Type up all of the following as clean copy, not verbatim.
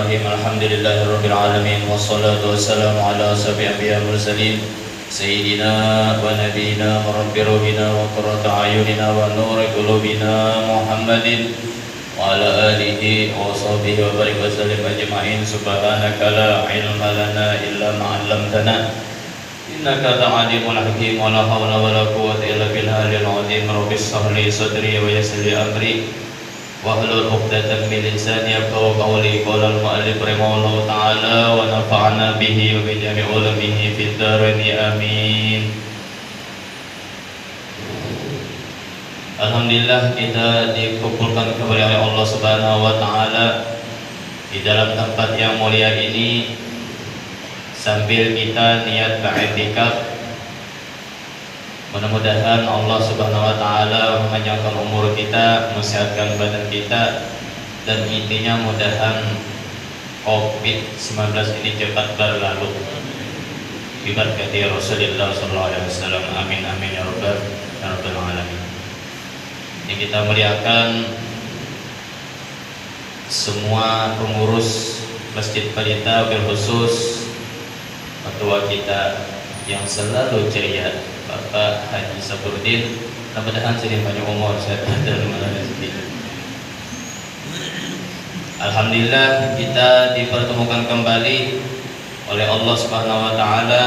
Bismillahirrahmanirrahim. Alhamdulillahirabbil alamin wassalatu wassalamu ala asyrafil anbiya'i wal mursalin sayyidina wa nabiyyina wa rabbi ruhina wa qurratu ayunina wa nuri qulubina Muhammadin wa ala alihi wa sahbihi wa barik wa sallim ajma'in. Subhanaka la ilma lana illa ma 'allamtana innaka ta'alimul hakim wa la hawla wa la quwwata illa billahil azim. Rabbi shrah li sadri wa yassir li amri wahlul 'uqdatam min lisani yafqahu qawli. Qala al-mu'allif rahimahullahu ta'ala wa nafa'ana bihi wa bi jami'i ulumihi fid dharain amin. Alhamdulillah, kita dikumpulkan kembali oleh Allah Subhanahu wa taala di dalam tempat yang mulia ini sambil kita niat beriktikaf. Mudah-mudahan Allah Subhanahu wa taala memanjangkan umur kita, mensehatkan badan kita, dan intinya mudahan COVID-19 ini cepat berlalu. Bibarkati Rasulullah sallallahu alaihi wasallam. Amin amin ya rabbal alamin. Yang kita muliakan semua pengurus Masjid Pelita, khusus ketua kita yang selalu ceria, Bapak Haji Saburdin. Mudah-mudahan sering banyak umur, sehat dan rezeki. Alhamdulillah, kita dipertemukan kembali oleh Allah Subhanahu wa taala,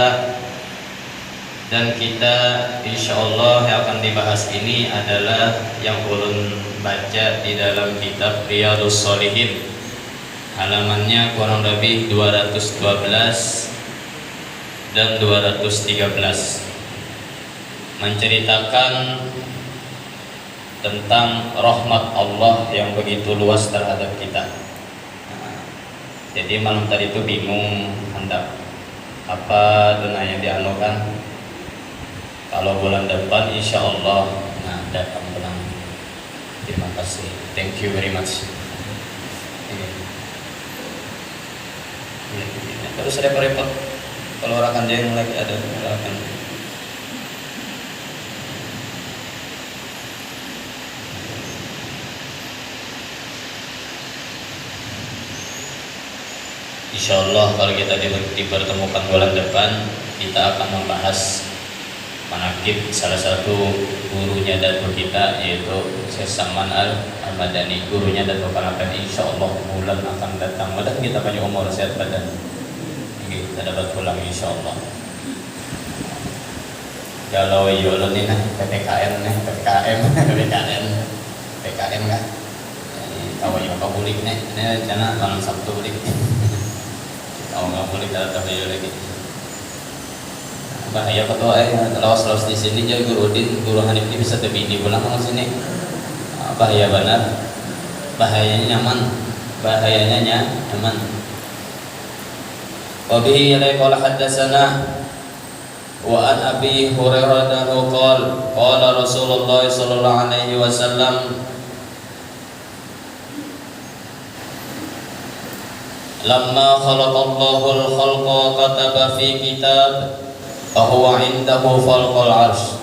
dan kita insyaallah yang akan dibahas ini adalah yang ulun baca di dalam kitab Riyadhus Shalihin. Halamannya kurang lebih 212 dan 213, menceritakan tentang rahmat Allah yang begitu luas terhadap kita. Jadi malam tadi itu bingung hendak apa dona yang dianukan. Kalau bulan depan insya Allah datang tenang. Terima kasih, thank you very much. Terus repot-repot kalau orang yang lagi ada orang. Insyaallah kalau kita dipertemukan bulan depan, kita akan membahas manaqib salah satu gurunya Datuk kita, yaitu Syekh Saman Al-Madani, gurunya Datuk Kanapan. Insyaallah bulan akan datang, mudah kita banyak umur, sehat badan, kita dapat pulang insyaallah. Kalau yulun ini PPKM PPKM kan tahu yang kau bulik nih, ini jangan malam Sabtu bulik. Kalau nggak boleh kita tak boleh lagi. Bahaya ketua lawas di sini jadi guru Hanif ini bisa terbini pulang ke sini. Bahaya benar. Bahayanya nyaman. Wa bihi qala haddatsana wa an Abi Hurairah qala Rasulullah sallallahu alaihi wasallam lamma khalaqallahu al-khalqa kataba fi kitab fahuwa indahu falqal arsh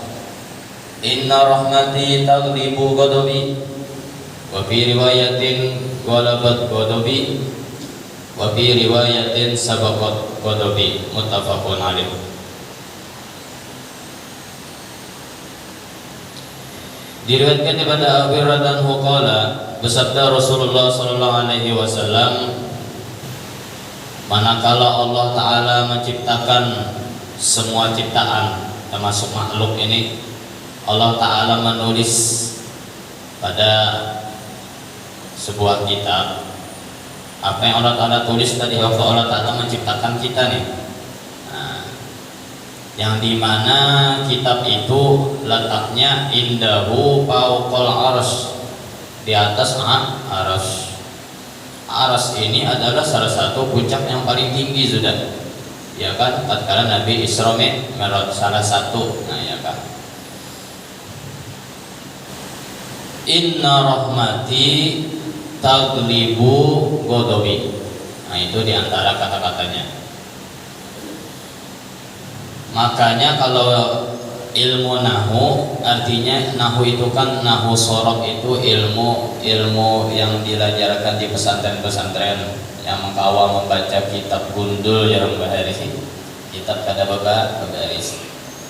inna rahmati taghlibu ghadabi wa fi riwayatin ghalabat ghadabi wa fi riwayatin sabaqat ghadabi muttafaqun alaih. Diriwayatkan daripada Abu Hurairah qala, bersabda Rasulullah sallallahu alaihi wasallam, manakala Allah Ta'ala menciptakan semua ciptaan termasuk makhluk ini, Allah Ta'ala menulis pada sebuah kitab apa yang Allah Ta'ala tulis tadi waktu Allah Ta'ala menciptakan kita nih. Yang dimana kitab itu letaknya indahu fauqal arsy, di atas arsy. Aras ini adalah salah satu puncak yang paling tinggi sudah, ya kan? Tatkala Nabi Isra Mi'raj salah satu, ya kan? Inna rahmati taglibu ghadabi. Itu diantara kata-katanya. Makanya kalau ilmu nahu artinya nahu itu kan nahu sorok itu ilmu yang diajarkan di pesantren-pesantren yang mengkawal membaca kitab gundul yang baharis kitab kada babaris.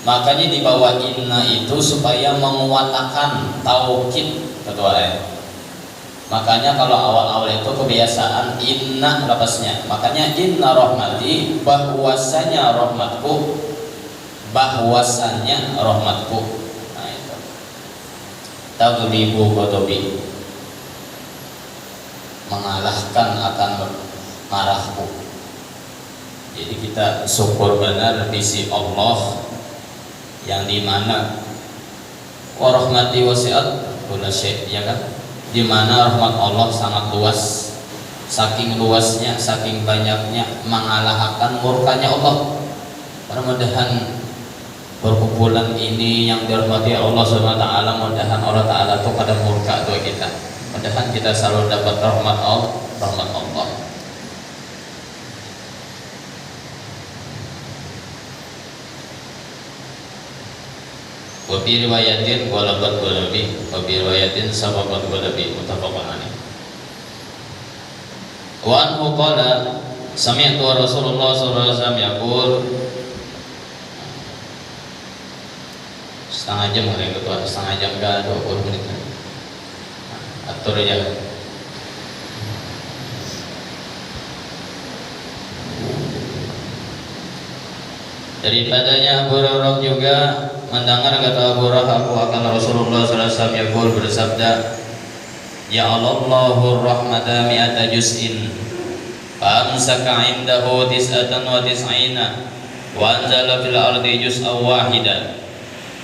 Makanya di bawah inna itu supaya menguatakan taukid ketua. Makanya kalau awal-awal itu kebiasaan inna lapasnya. Makanya inna rahmati bahwasanya rahmatku. Nah itu taglibu ghadabi mengalahkan akan marahku. Jadi kita syukur benar di si Allah yang dimana wa rahmati wasi'at kulla syai', ya kan, dimana rahmat Allah sangat luas, saking luasnya, saking banyaknya mengalahkan murkanya Allah. Mudah-mudahan perkumpulan ini yang dirahmati Allah Subhanahu wa taala, mudah-mudahan Allah taala itu pada murka doa kita. Mudah-mudahan kita selalu dapat rahmat Allah. Wa bi riwayatin ghalabat ghalabi wa bi riwayatin sababat ghalabi muttafaqun alaih. Wa anhu qala sami'tu Rasulullah sallallahu alaihi wasallam yaqul. Setengah jam ada yang ketua, setengah jam ke 20 menit atur aja. Daripadanya Abu Hurairah juga mendengar kata Abu Hurairah, aku akan Rasulullah sallallahu alaihi wasallam yaqul bersabda, ya Allahu rahmata mi'ata juz'in fa amsaka 'indahu tis'atan wa tis'ina wa anzala fil ardi juz'an wahidan.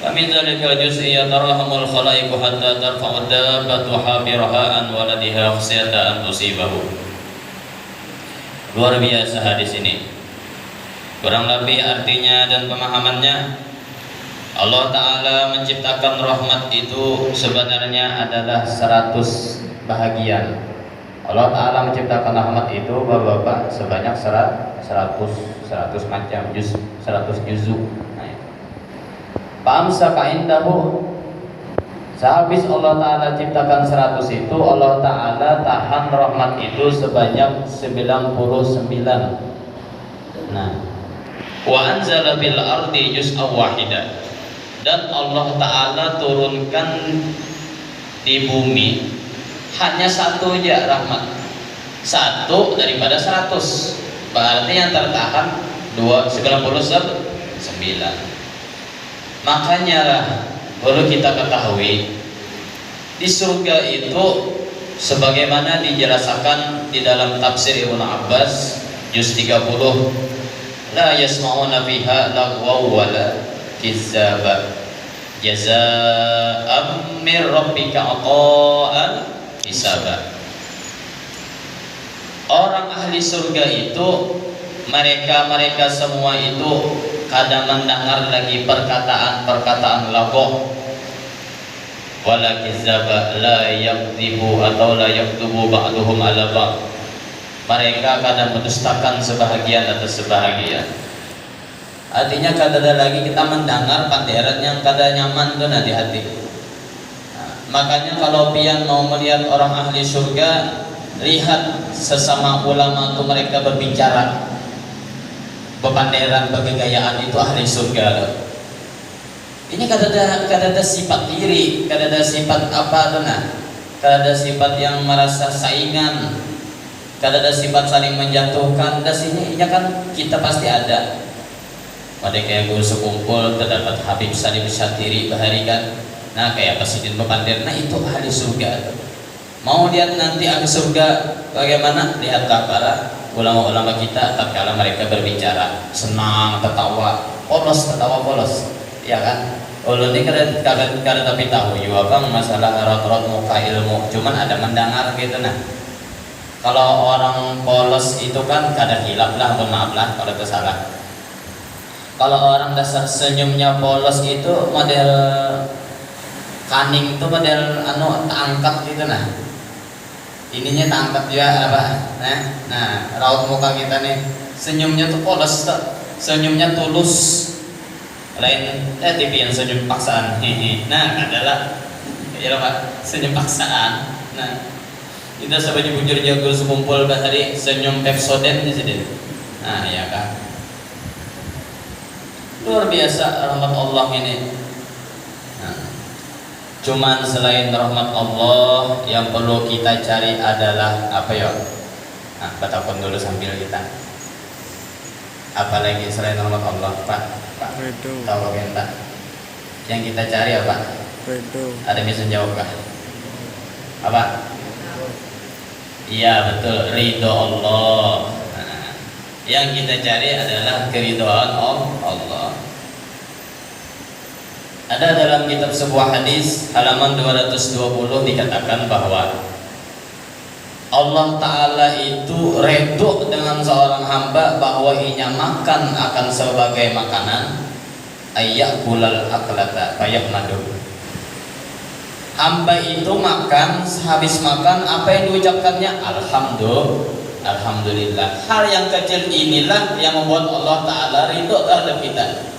Kami dzalika juz'i yatarahamul khalaiqu hatta tarfa'u dabbatu habiraha an waladiha khasiyata an tusibahu. Luar biasa hadis ini. Kurang lebih artinya dan pemahamannya, Allah Ta'ala menciptakan rahmat itu sebenarnya adalah 100 bahagian. Allah Ta'ala menciptakan rahmat itu Bapak sebanyak 100 macam juz, 100 juzuk. Fa'amsaka indahu, sehabis Allah Ta'ala ciptakan 100 itu, Allah Ta'ala tahan rahmat itu sebanyak 99. Nah, wa anzala bil ardi juz'an wahida, dan Allah Ta'ala turunkan di bumi hanya satu aja rahmat, satu daripada 100, berarti yang tertahan 99. Makanya lah perlu kita ketahui di surga itu sebagaimana dijelaskan di dalam tafsir Ibnu Abbas juz 30, la yasma'una fiha lagwa wala kizzaba jazaa'an min rabbika 'ata'an hisaba. Orang ahli surga itu mereka semua itu kadang mendengar lagi perkataan lagwa wala kizzaba, la yakdzibu atau la yaktubu ba'duhum ala ba'd. Mereka kadang mendustakan sebahagian atas sebahagian. Artinya kadang ada lagi kita mendengar panderan yang kadang nyaman tuh di hati. Makanya kalau pian mau melihat orang ahli surga, lihat sesama ulama itu mereka berbicara bepanderan bergegayaan, itu ahli surga loh. Ini kadada sifat diri, kadada sifat apa tuh nah, kadada sifat yang merasa saingan, kadada sifat saling menjatuhkan. Dan sini ya kan kita pasti ada. Pada kayak guru sekumpul terdapat Habib Salim Syatiri bahari kan. Nah kayak presiden bepander, nah itu ahli surga tuh. Mau lihat nanti ahli surga bagaimana? Lihatlah para ulama-ulama kita tatkala mereka berbicara senang, tertawa polos, ya kan? Ulun ini kada tapi tahu juga bang masalah rot-rot muka ilmu, cuman ada mendengar gitu nah. Kalau orang polos itu kan kada hilap lah, maaf lah kalau itu salah. Kalau orang dasar senyumnya polos itu model kaning itu model angkat gitu nah. Ininya tangkap juga apa? Nah, raut muka kita nih, senyumnya tuh polos, senyumnya tulus. lain TV yang senyum paksaan hehe. Nah adalah ya Pak senyum paksaan. Nah itu sebagai bujur jago sekumpul bahari senyum Pepsodent di sini. Nah ya kan luar biasa rahmat Allah ini. Nah, cuman selain rahmat Allah yang perlu kita cari adalah apa ya? Nah, batakon dulu sambil kita. Apalagi selain rahmat Allah, Pak? Tahu kan Pak? Yang kita cari apa? Ada yang bisa jawab kah? Apa? Iya betul, ridho Allah. Nah, yang kita cari adalah keridhaan Allah. Ada dalam kitab sebuah hadis halaman 220 dikatakan bahwa Allah Ta'ala itu redho dengan seorang hamba bahwa ia makan akan sebagai makanan ayyakulal aklata bayak madu. Hamba itu makan, habis makan apa yang diucapkannya? Alhamdulillah. Hal yang kecil inilah yang membuat Allah Ta'ala ridho terhadap kita.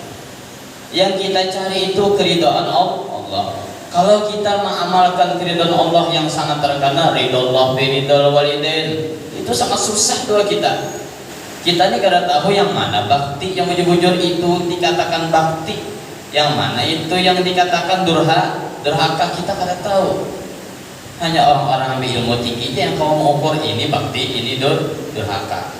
Yang kita cari itu keridhaan Allah. Kalau kita mengamalkan keridhaan Allah yang sangat terkenal, ridho biridhol walidain, itu sangat susah doa kita. Kita ini kada tahu yang mana bakti, yang bujur-bujur itu dikatakan bakti, yang mana itu yang dikatakan durhaka kita kada tahu. Hanya orang-orang ambil ilmu tinggi yang kau mengukur ini bakti, ini durhaka.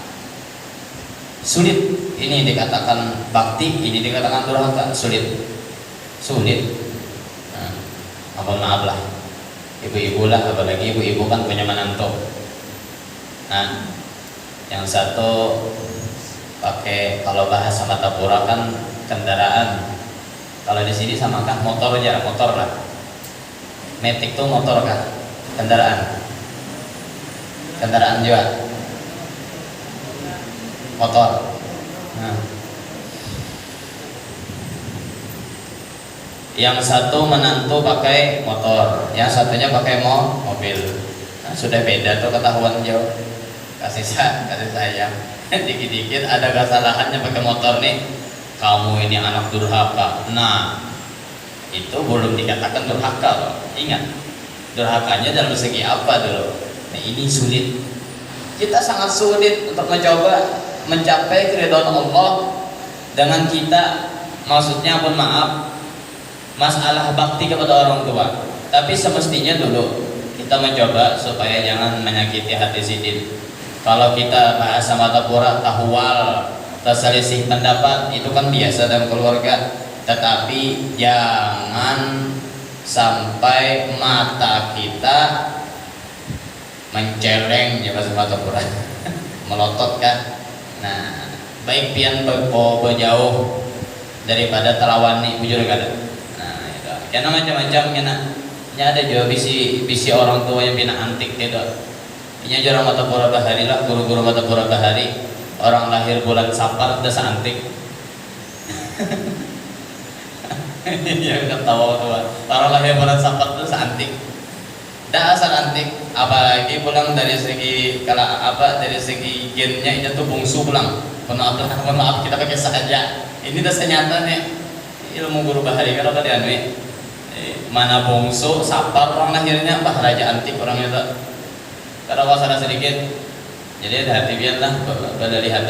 Sulit ini dikatakan bakti, ini dikatakan durhaka, sulit. Maaf lah, ibu-ibu lah, apalagi ibu-ibu kan punya menantu. Nah, yang satu pakai, kalau bahasa Matapura kan kendaraan. Kalau di sini samakah motor aja, motor lah. Matic tuh motor kah? Kendaraan juga. Motor. Nah. Yang satu menantu pakai motor, yang satunya pakai mobil. Nah, sudah beda tuh ketahuan jauh. Kasih sayang. Dikit-dikit ada kesalahannya pakai motor nih. Kamu ini anak durhaka. Nah, itu belum dikatakan durhaka loh. Ingat, durhakanya dalam segi apa dulu? Nah, ini sulit. Kita sangat sulit untuk mencoba mencapai keridhaan Allah dengan kita, maksudnya pun maaf, masalah bakti kepada orang tua. Tapi semestinya dulu kita mencoba supaya jangan menyakiti hati sidin. Kalau kita bahasa Matapura tahwal, terselisih pendapat, itu kan biasa dalam keluarga. Tetapi jangan sampai mata kita menceleng ya bahasa Matapura melotot kan. Nah, baik pian berjauh daripada telawani bujur kada. Karena macam-macam nya ada juga bisi orang tua yang bina antik gitu. Ini aja orang Matapura Bahari lah, guru-guru Matapura Bahari, orang lahir bulan Sapar udah antik. Ya ketawa tua. Orang lahir bulan Sapar udah antik. Dasar antik, apalagi pulang dari segi dari segi gennya itu tuh bungsu pulang. Maaf kita pakai saja. Ini dah senyata nih ilmu guru Bahari kalau kalian nih. Mana bungsu, sapar orang lahirnya raja antik orang itu. Karena wasana sedikit, jadi ada hati biar lah pada lihat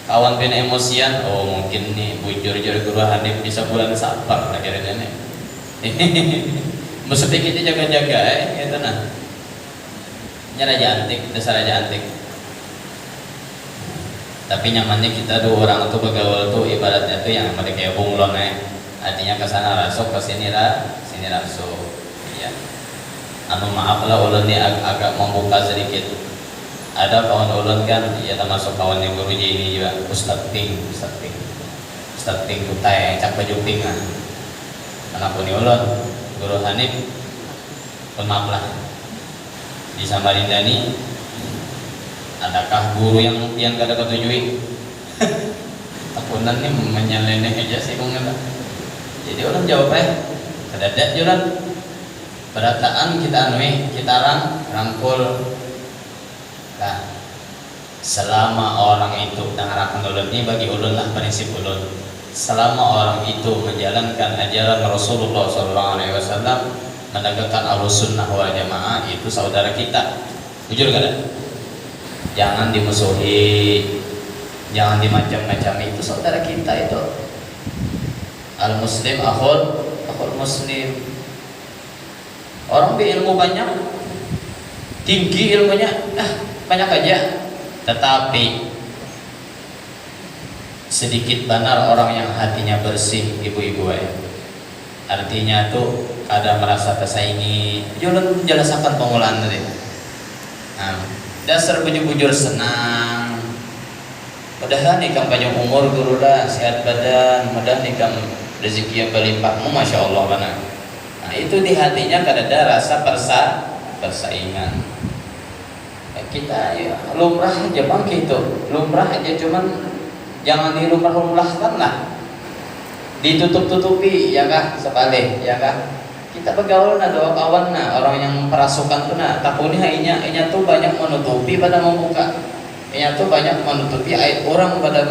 kawan pina emosian, oh mungkin nih bujur-jur guru Hanif bisa bulan sapar akhirnya nih. Maksudnya kita jaga-jaga gitu nah. Ini raja antik, dasar raja antik. Tapi nyamannya kita dua orang tuh begaul tuh ibaratnya tuh yang mereka kayak bunglon artinya kesana rasuk, kesini rasuk. Ya. Maaf lah ulun ini agak membuka sedikit. Ada kawan ulun kan, ya termasuk kawan yang guru ini juga, Ustadz Ping Kutai, cak baju pink lah. Anak pun ulun, guru Hanif, maaf lah. Di Samarinda ini, adakah guru yang kada ketujui? Takunan nih menyeleneh aja sih kong nggak. Jadi orang jawab kedadak juran berataan kita kita rangkul. Nah, selama orang itu dengarkan ulun ini bagi ulun lah prinsip ulun. selama orang itu menjalankan ajaran Rasulullah SAW, menegakkan Ahlussunnah wal Jamaah, itu saudara kita. Jujur gak? Jangan dimusuhi, jangan dimacam-macami, itu saudara kita itu. Al muslim akhul muslim. Orang berilmu banyak, tinggi ilmunya, banyak aja, tetapi sedikit benar orang yang hatinya bersih, ibu-ibu ya. Artinya tuh ada merasa tersaingi. Jangan jelasakan pengulangan tadi. Nah, dasar bujur-bujur senang. Mudah nikam panjang umur gurulah, sehat badan, mudah nikam rezeki yang berlimpahmu, masya Allah mana. Nah itu di hatinya kadada rasa persaingan. Kita ya lumrah aja bang gitu, lumrah aja, cuman jangan dilumrah-lumrahkan lah, ditutup-tutupi ya kah, sebalik ya kah. Kita bergaul na doa kawan na orang yang perasukan tuh na takuni inya tuh banyak menutupi pada membuka, inya tuh banyak menutupi aib orang pada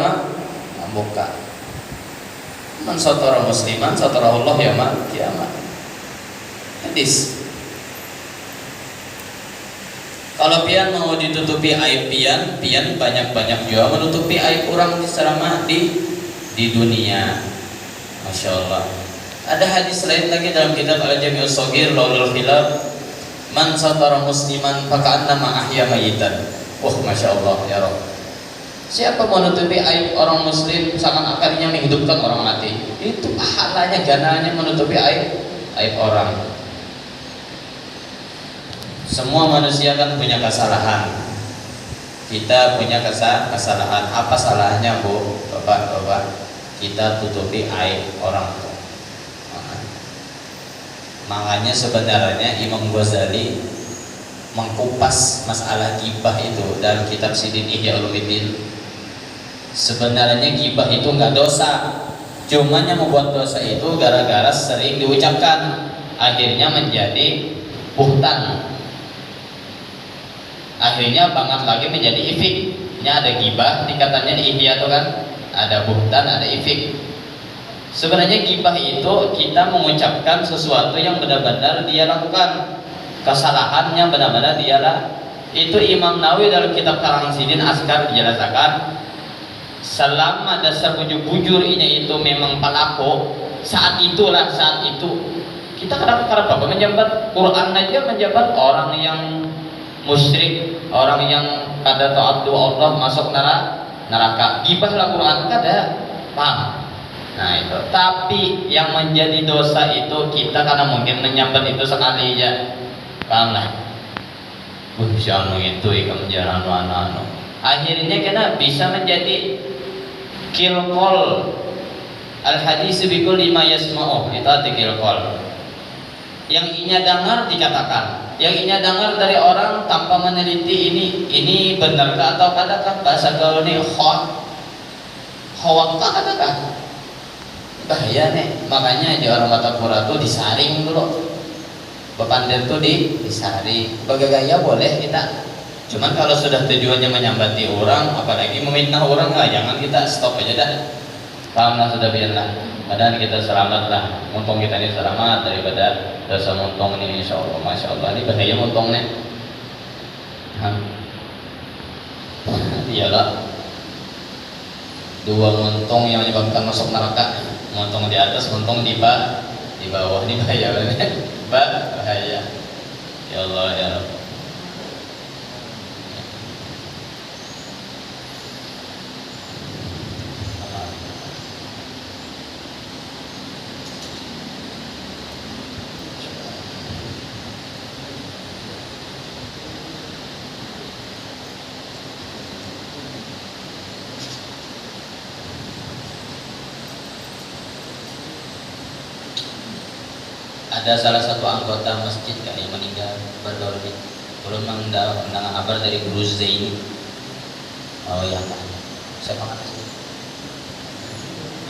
membuka. Man satara musliman satara Allah yaumal kiamat. Hadis. Kalau pian mau ditutupi aib pian banyak-banyak juga menutupi aib orang di dunia. Masya Allah. Ada hadis lain lagi dalam kitab Al-Jami'us Shaghir Laulul Khilaf, man satara musliman faka'annama ahya mayitan. Wah, masya Allah ya Rabb. Siapa menutupi aib orang muslim seakan-akannya menghidupkan orang mati, itu pahalanya gananya menutupi aib orang. Semua manusia kan punya kesalahan. Kita punya kesalahan. Apa salahnya bu, bapak? Kita tutupi aib orang. Makanya sebenarnya Imam Ghazali mengkupas masalah gibah itu dalam kitab Sidin Ihya Ulumuddin. Sebenarnya gibah itu nggak dosa, cuman yang membuat dosa itu gara-gara sering diucapkan, akhirnya menjadi buhtan. Akhirnya banget lagi menjadi ifik. Ini ada gibah, tingkatannya di Ihya itu kan, ada buhtan, ada ifik. Sebenarnya gibah itu kita mengucapkan sesuatu yang benar-benar dia lakukan, kesalahannya benar-benar dia lah. Itu Imam Nawawi dalam kitab Karangan Sidin Askar dijelaskan, selama dasar bujur-bujur ini itu memang pelaku, saat itu kita kadang-kadang apa menjabat Quran aja, menjabat orang yang musyrik, orang yang kada taat doa Allah masuk neraka. Gibah lah Quran kada, paham? Nah itu. Tapi yang menjadi dosa itu kita karena mungkin menyambat itu sekali aja, paham lah. Jangan itu ikan jalan anu. Akhirnya kena bisa menjadi kilkol al hadis bikul lima yasma'u, itu arti kilkol. Yang inya dengar dikatakan, yang inya dengar dari orang tanpa meneliti ini benarkah atau kadakah, bahasa gaul ini hoakkah kadakah, bahaya nih. Makanya di orang Batapura tuh disaring dulu, bepandir tuh disaring. Bergaya boleh kita, cuman kalau sudah tujuannya menyambati orang, apalagi memintah orang, jangan kita stop aja dah. Pahamlah sudah, biarlah. Padahal kita selamat lah, muntong kita ini selamat daripada dosa muntong ini, insya Allah. Masya Allah, ini bahaya muntongnya. Iyalah, dua muntong yang menyebabkan masuk neraka, muntong di atas, muntong di bawah. Ini bahaya banget, bahaya. Ya Allah ya Rabb. Ada salah satu anggota masjid yang meninggal baru ini, belum mendapat kabar dari Guru Zaini. Oh ya kan, saya makasih.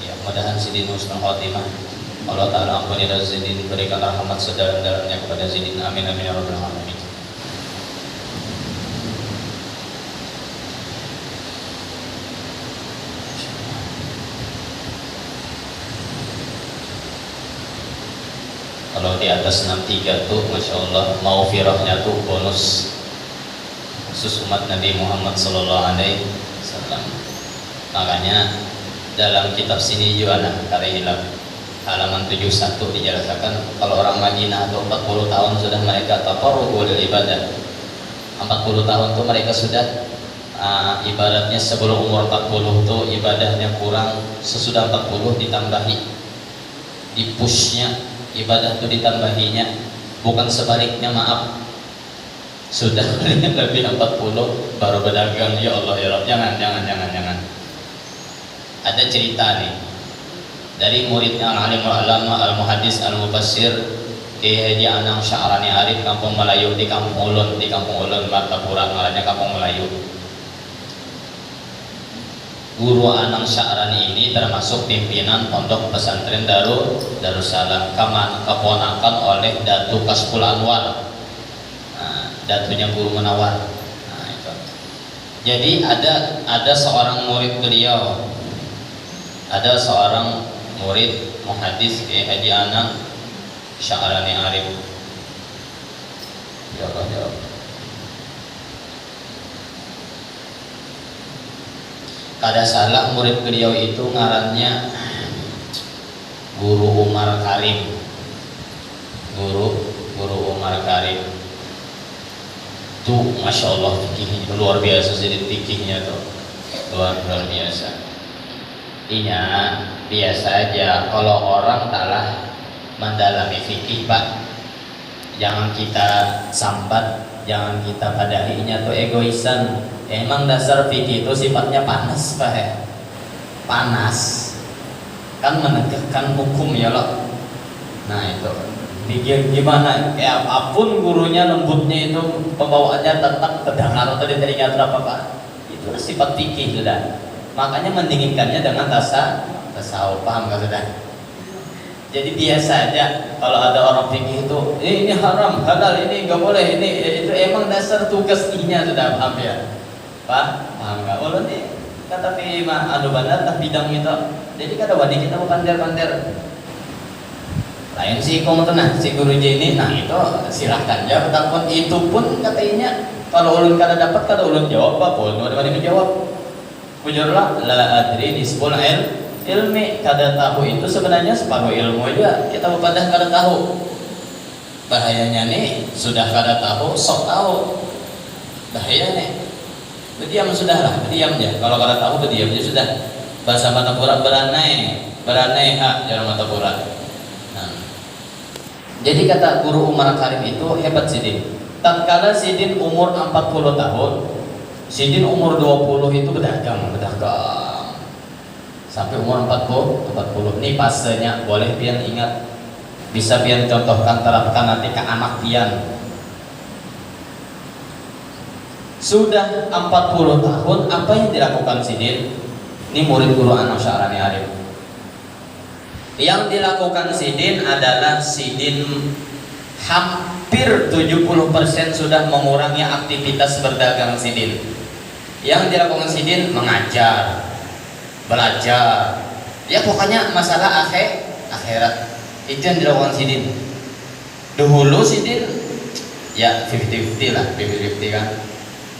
Ya, mudah-mudahan Sidin husnul khotimah. Allah Ta'ala ampuni dan Sidin, berikan rahmat sedalam-dalamnya kepada Sidin. Amin amin ya rabbal alamin. Kalau di atas 63 tuh Masya Allah maufirahnya tuh bonus khusus umat Nabi Muhammad Sallallahu Alaihi Wasallam. Makanya dalam kitab sini juga kali hilang halaman 71 dijelaskan kalau orang Madinah tuh 40 tahun sudah mereka tafarruq dari ibadah. 40 tahun tuh mereka sudah ibadatnya sebelum umur 40 tuh ibadahnya kurang, sesudah 40 ditambahi, dipushnya ibadah tuh ditambahinya, bukan sebaliknya. Maaf, sudah lebih 40 baru berdagang. Ya Allah ya Rabb, jangan. Ada cerita nih dari muridnya alimul ulama al-muhaddis al-mufassir Kiai Haji Anang Sya'rani Arif, Kampung Melayu, di Kampung Ulun Martapura, ngarannya Kampung Melayu. Guru Anang Sya'rani ini termasuk pimpinan pondok pesantren Darussalam, keponakan oleh Datu Kasful Anwar. Datunya Guru Menawar. Nah, itu. Jadi ada seorang murid beliau, ada seorang murid muhaddis Kiai Haji Anang Sya'rani Arif. Ya Allah ya Allah. Kada salah murid beliau itu ngarannya Guru Umar Karim. Guru Umar Karim. Tuh Masya Allah fikihnya luar biasa, sedikit fikihnya tuh luar biasa. Intinya biasa aja kalau orang telah mendalami fikih Pak, jangan kita sambat, jangan kita padahinya tuh egoisan. Emang dasar fikih itu sifatnya panas Pak ya? Panas kan menegakkan hukum ya loh. Nah itu gimana ya, apapun gurunya lembutnya itu pembawaannya tetap terdengar atau teringat apa Pak, itu sifat fikih sudah. Makanya mendinginkannya dengan tasawuf, paham gak sudah? Jadi biasa aja kalau ada orang fikih itu ini haram, halal, ini nggak boleh, ini itu emang dasar tugas ihnya sudah, paham ya? Paham nggak? Ulun nih kata mah anu benar tah bidang itu. Jadi kada wani kita mau pandir-pandir. Lain sih kamu tenang si guru ini, nah itu silahkan jawab. Takut itu pun katanya kalau ulun kada dapat kada ulun jawab apa pun, ada wani menjawab. Bujurlah la adri nisbul ilmi, kada tahu itu sebenarnya separuh ilmu aja. Kita pada kada tahu. Bahayanya nih sudah kada tahu sok tahu. Bahaya nih. Berdiam sudahlah, berdiam aja. Kalau kada tahu berdiam aja sudah. Bahasa Matapura beranai hak jalan Matapura. Nah. Jadi kata Guru Umar Karim itu hebat Sidin. Tatkala Sidin umur 40 tahun, Sidin umur 20 itu berdagang. Sampai umur 40 ini pasenya boleh pian ingat, bisa pian contohkan, terapkan nanti ke anak pian. Sudah 40 tahun, apa yang dilakukan Sidin? Ini murid Guru Anang Sya'rani Arif. Yang dilakukan Sidin adalah Sidin hampir 70% sudah mengurangi aktivitas berdagang Sidin. Yang dilakukan Sidin mengajar, belajar, ya pokoknya masalah akhirat itu yang dilakukan Sidin. Dahulu Sidin ya 50-50 lah, 50-50 kan,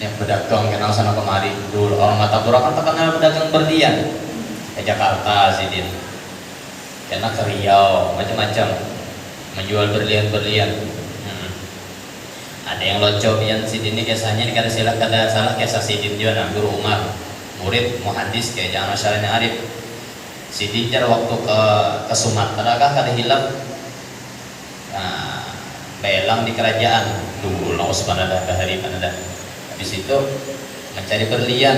yang berdagang kenal sana kemari. Dulu orang Matapura kan terkenal berdagang berlian, ke Jakarta Sidin, karena ke Riau macam-macam menjual berlian. Ada yang locok yang Sidin ini kisahnya ini kada salah kisah Sidin juga. Nah, Guru Umar murid muhaddis kayak jangan Sya'rani Arif. Sidin jar waktu ke Sumatera kah kada hilang. Nah, belang di kerajaan dulu laos Panada hari Panada. Habis itu mencari berlian.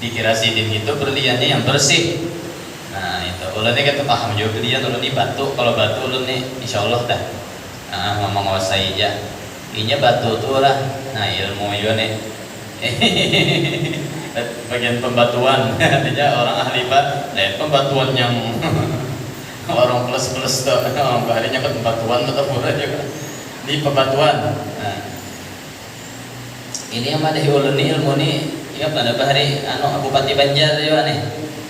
Dikira Sidin itu berliannya yang bersih. Nah, itu ulun ini kita paham juga berlian, ulun ini batu. Kalau batu ulun ini insyaallah dah menguasai ya. Ini batu tuh lah. Nah, ilmu juga nih. Bagian pembatuan artinya orang ahli dan pembatuan yang orang plus tuh orang baharinya pembatuan atau pura juga di pembatuan. Nah, ini yang ada ulun nih ilmu nih ya pada bahari Bupati Banjar juga nih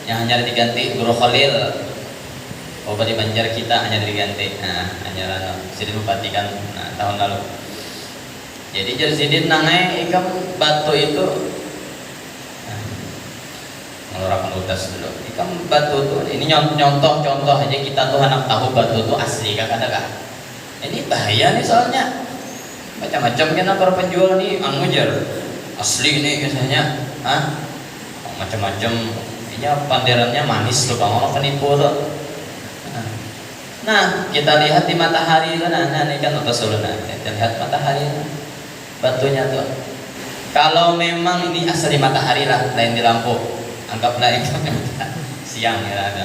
yang hanya diganti Guru Khalil. Bupati Banjar kita hanya diganti. Nah, hanya Sidin Bupati kan tahun lalu. Jadi jadi Sidin nangai ikam batu itu ngeluarkan utas dulu. Ikam batu tuh ini contoh aja kita tuh anak tahu batu tuh asli kakak ada. Ini bahaya nih soalnya macam-macam kan para penjual nih angujar asli nih biasanya, macam-macam. Ini panderannya manis loh bang, orang penipu tuh. Nah, kita lihat di matahari itu, nah ini kan atas dulu, nah kita lihat matahari batunya tuh. Kalau memang ini asli matahari lah, lain di lampu, anggaplah itu siang ya ada.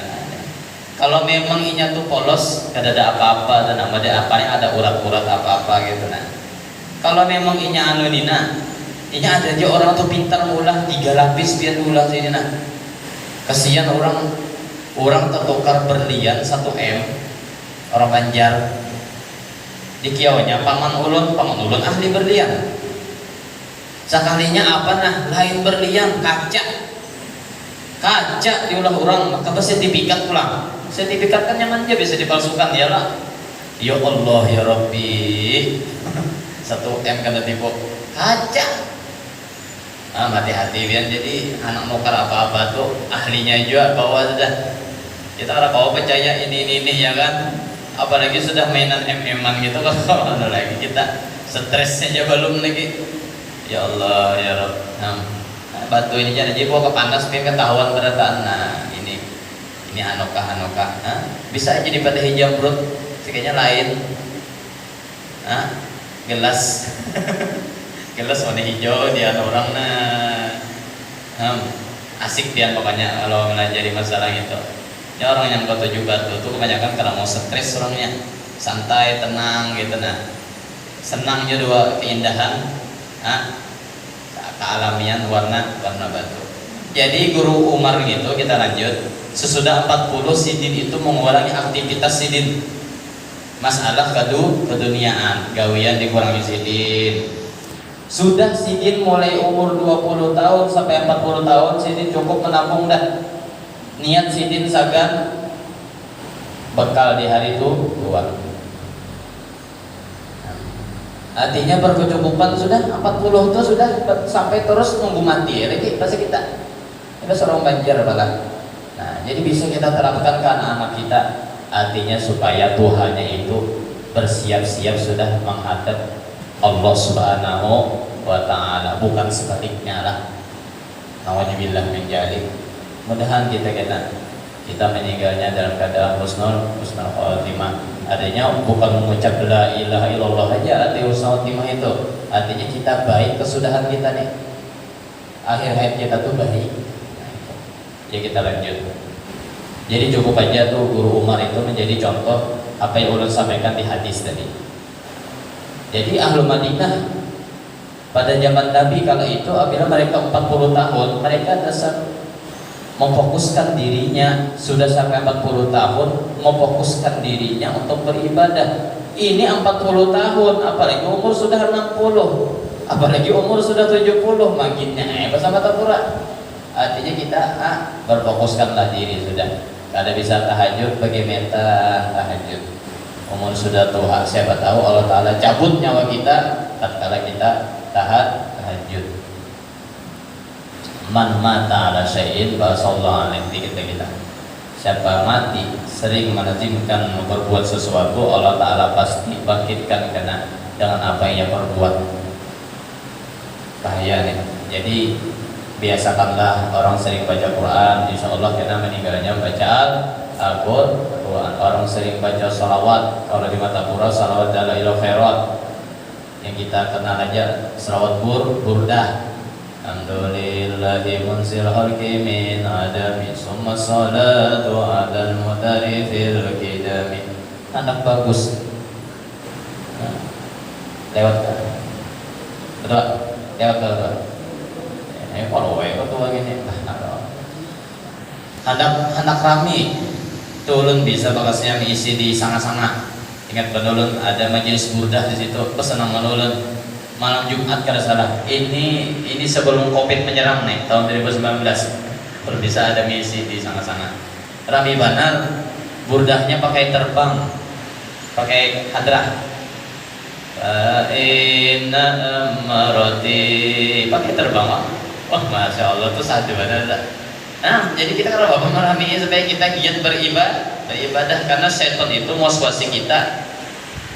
Kalau memang inya tuh polos, tidak ada apa-apa dan ada apanya, ada urat-urat apa-apa gitu nah. Kalau memang inya anu nina, inya ada aja orang tuh pintar mulah 3 lapis biar ulah sini nah. Kasihan orang tertukar berlian 1 M. Orang Banjar di kiaunya paman ulun ahli berlian. Sekalinya apa nah lain berlian kaca diulah orang maka sertifikat pulang. Sertifikat kan nyaman aja bisa dipalsukan ya lah. Ya Allah ya Rabbi 1 M kan tipu kaca. Hati-hati biar jadi anak nukar apa-apa tuh ahlinya juga bawa sudah. Kita orang kau percaya ini ya kan. Apalagi sudah mainan MM-an gitu kalau ada lagi kita stresnya aja belum lagi. Ya Allah ya Rabb. Nah, batu ini jadi bawa ke panas biar ketahuan berataan. Nah ini anoka. Bisa aja dipadahi jamrut, kayaknya lain. Gelas gelas warna hijau dia orang asik dia pokoknya kalau melajari masalah gitu. Ya orang yang kau tuju batu tuh kebanyakan karena mau stres orangnya, santai tenang gitu nah, senangnya dua keindahan, kealamian warna batu. Jadi guru Umar gitu kita lanjut. Sesudah 40 Sidin itu mengurangi aktivitas Sidin. Masalah keduniaan, gawian dikurangi Sidin. Sudah Sidin mulai umur 20 tahun sampai 40 tahun Sidin cukup menampung dah. Niat Sidin sagan bekal di hari itu keluar. Artinya berkecukupan sudah 40 itu sudah sampai terus nunggu mati ya lagi bahasa kita. Itu seorang Banjar balah. Nah, jadi bisa kita terapkan ke anak-anak kita. Artinya supaya Tuhannya itu bersiap-siap sudah menghadap Allah Subhanahu wa ta'ala, bukan sebaliknya lah. Nauzubillah min dzalik. Mudahan kita meninggalnya dalam keadaan husnul khotimah. Artinya bukan mengucap la ilaha illallah aja arti husnul khotimah itu. Artinya kita baik kesudahan kita nih. Akhir hayat kita tuh baik. Ya kita lanjut. Jadi cukup aja tuh guru Umar itu menjadi contoh apa yang ulun sampaikan di hadis tadi. Jadi ahlu Madinah pada zaman Nabi kala itu apabila mereka 40 tahun mereka dasar memfokuskan dirinya, sudah sampai 40 tahun memfokuskan dirinya untuk beribadah. Ini 40 tahun, apalagi umur sudah 60, apalagi umur sudah 70, makinnya bersama Al-Quran. Artinya kita berfokuskanlah diri sudah. Kada bisa tahajud bagi meta tahajud. Umur sudah tua, siapa tahu Allah Ta'ala cabut nyawa kita tatkala kita tahajud. Man mata ala syai'in ba'asallahu alaihi kita. Siapa mati sering melazimkan berbuat sesuatu, Allah Ta'ala pasti bangkitkan dengan apa yang ia perbuat. Bahaya nih. Jadi biasakanlah orang sering baca Quran, insya Allah kita meninggalnya baca Al-Quran. Orang sering baca salawat, kalau di mata pura salawat dalailul khairat yang kita kenal aja, salawat burdah. Alhamdulillahi munzil khalqi min adami summa salatu ala al-mutarifil kidami. Anak bagus. Lewat kan? Betul? Lewat. Ini kalau ketua gini. Anak rami tulun bisa bakasnya mengisi di sana-sana. Ingat penulun ada majelis burdah di situ. Pesenang menulun malam Jumat kada salah. Ini sebelum Covid menyerang nih tahun 2019. Baru bisa ada misi di sana-sana. Rami banar burdahnya pakai terbang, pakai hadrah. Inna amarati pakai terbang. Wah, masya Allah tuh satu benar. Nah, jadi kita kalau Bapak memahami supaya kita giat beribadah karena setan itu waswasi kita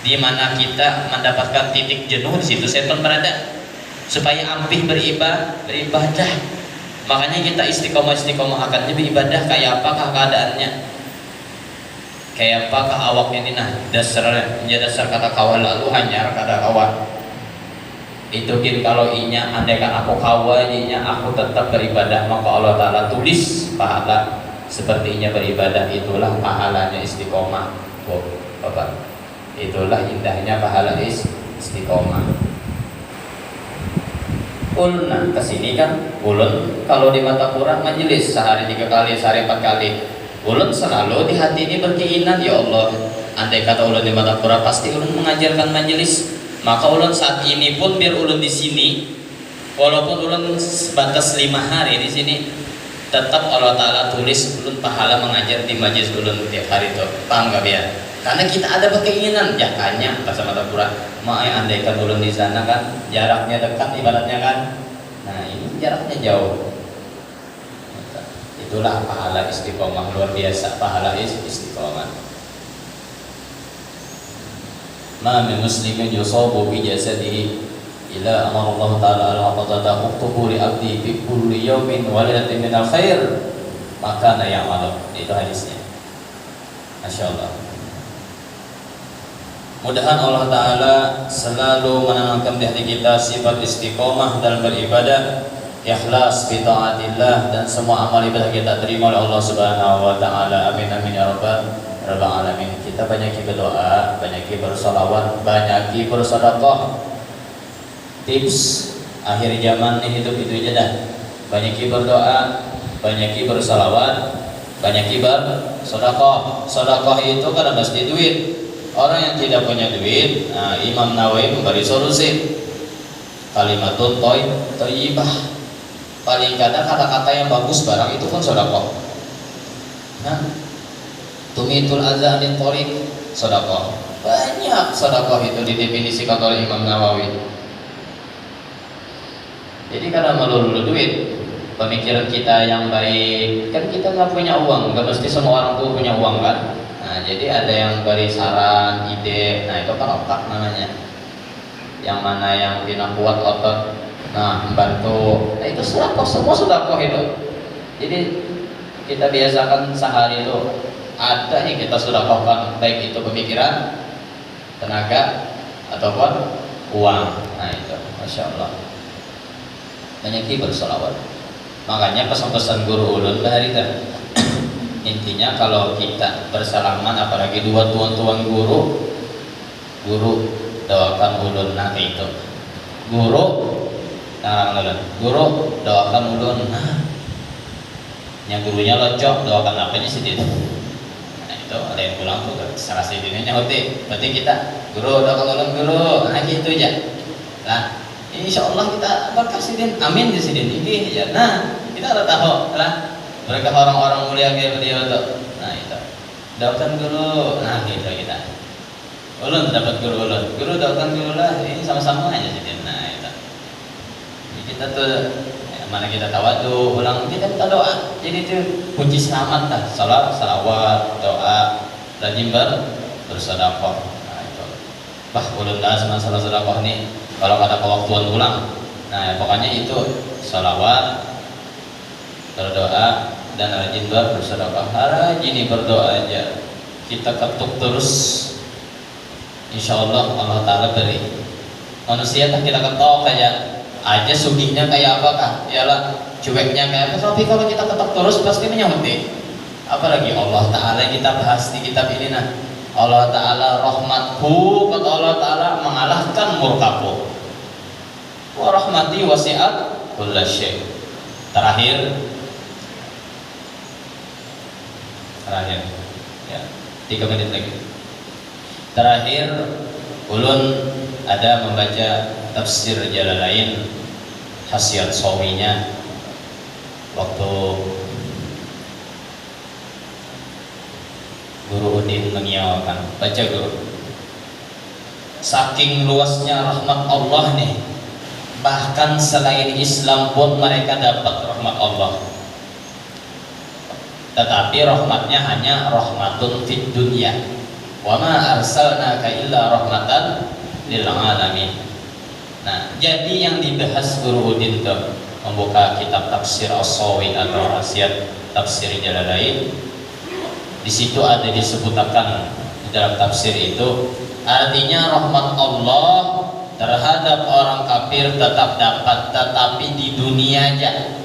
di mana kita mendapatkan titik jenuh, di situ setan berada supaya ampih beribadah. Makanya kita istiqomah akannya beribadah. Kayak apakah keadaannya, kayak apakah awak ini, nah dasar kata kawan lalu hanyar kata kawan itu kin kalau inya andaikan aku kawan inya aku tetap beribadah, maka Allah Ta'ala tulis pahala sepertinya beribadah. Itulah pahalanya istiqomah. Bapak, itulah indahnya pahala istiqomah. Ulna kesini kan ulun kalau di mata Quran majelis sehari 3 kali, sehari 4 kali. Ulun selalu di hati ini berkeinginan, ya Allah, andai kata ulun di mata Quran pasti ulun mengajarkan majelis. Maka ulun saat ini pun biar ulun di sini, walaupun ulun sebatas 5 hari di sini, tetap Allah Ta'ala tulis ulun pahala mengajar di majelis ulun tiap hari itu. Paham gak biar? Karena kita ada keinginan, jakanya bahasa mata Quran. Andaikan ulun di sana kan jaraknya dekat ibaratnya kan. Nah ini jaraknya jauh. Itulah pahala istiqomah luar biasa, pahala istiqomah. Ma min muslimin yusabu bi jasadihi ila amara Allah Ta'ala al-qadata uktubu li abdi fi kulli yawmin wa lailatin min al-khair maka ya'malu. Itu hadisnya. Masya Allah. Mudahan Allah Ta'ala selalu menanamkan di hati kita sifat istiqomah dalam beribadah, ikhlas fi taatillah, dan semua amal ibadah kita terima oleh Allah Subhanahu wa Ta'ala. Amin amin ya rabbal alamin. Kita banyaki berdoa, banyaki bersolawat, banyaki bersedekah. Tips akhir zaman nih itu aja dah. Banyaki berdoa, banyaki bersolawat, banyaki bersedekah. Sedekah itu kan mesti duit. Orang yang tidak punya duit, nah, Imam Nawawi memberi solusi. Kalimatun thayyibah. Paling kadang kata-kata yang bagus barang itu pun sedekah. Nah, tumitul adza anil thariq sedekah. Banyak sedekah itu didefinisikan oleh Imam Nawawi. Jadi karena melulu duit, pemikiran kita yang baik, kan kita nggak punya uang, nggak mesti semua orang tuh punya uang kan. Nah jadi ada yang beri saran, ide, nah itu kan otak namanya. Yang mana yang tidak kuat otot, nah membantu, nah itu sedekah, semua sedekah itu. Jadi kita biasakan sehari itu ada yang kita sedekahkan, baik itu pemikiran, tenaga, ataupun uang. Nah itu, masya Allah. Banyak bersolawat. Makanya pesan-pesan guru ulun bahari itu intinya kalau kita bersalaman, apalagi dua tuan guru doakan ulun. Nah itu guru doakan ulun. Nah yang gurunya locok doakan apanya sih itu. Nah itu ada yang pulang tuh salah sidinnya hote. Berarti kita guru doakan ulun guru. Nah gitu aja. Nah insya Allah kita berkah sidin, amin di sidin ini ya. Nah kita udah tahu lah mereka orang-orang mulia kayak beliau tuh. Nah itu doakan guru. Nah gitu kita ulun dapat guru doakan guru lah, ini sama-sama aja sidin. Nah itu jadi kita tuh mana kita tawadu ulang, kita minta doa. Jadi itu kunci selamat lah, salawat, doa, rajin bersedekah. Nah itu ulun dah masalah sedekah nih. Kalau kata kewaktuan ulang, nah pokoknya itu salawat, berdoa, dan rajin bersedekah. Rajin berdoa aja, kita ketuk terus, insya Allah Allah Ta'ala beri. Manusia tak kita ketok kayak aja sugihnya kayak apakah, ialah cueknya kayak apa. Tapi kalau kita ketok terus pasti menyauti. Apalagi Allah Ta'ala kita bahas di kitab ini. Nah Allah Ta'ala rahmatku, kata Allah Ta'ala mengalahkan murkaku. Wa rahmati wasi'at kulla syai'. Terakhir ya 3 menit lagi. Terakhir ulun ada membaca tafsir Jalalain Hasyiat Sawinya waktu Guru Udin mengiyakan. Baca Guru. Saking luasnya rahmat Allah nih, bahkan selain Islam pun mereka dapat rahmat Allah. Tetapi rahmatnya hanya rahmatun fid dunya. Wa ma arsalnaka illa rahmatan lil alamin. Nah, jadi yang dibahas Guru Udin itu membuka kitab tafsir As-Sawi atau Asyad Tafsir Jalalain. Di situ ada disebutkan di dalam tafsir itu, artinya rahmat Allah terhadap orang kafir tetap dapat, tetapi di dunia aja.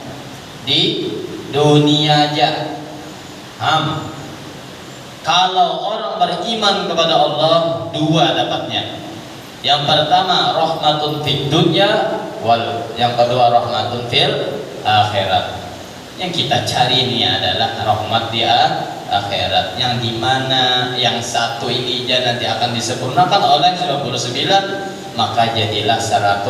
Di dunia aja. Kalau orang beriman kepada Allah, dua dapatnya. Yang pertama rahmatun fid dunya, yang kedua rahmatun fil akhirat. Yang kita cari ini adalah rahmat di akhirat, yang dimana yang satu ini nanti akan disempurnakan oleh 99, maka jadilah 100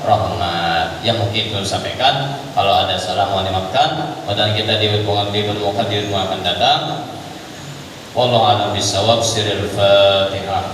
rahmat. Yang mungkin belum sampaikan, kalau ada salah mohon dimaafkan. Dan kita dipertemukan di rumah akan datang. Wallahu a'lam bishawab. Siril Fatihah.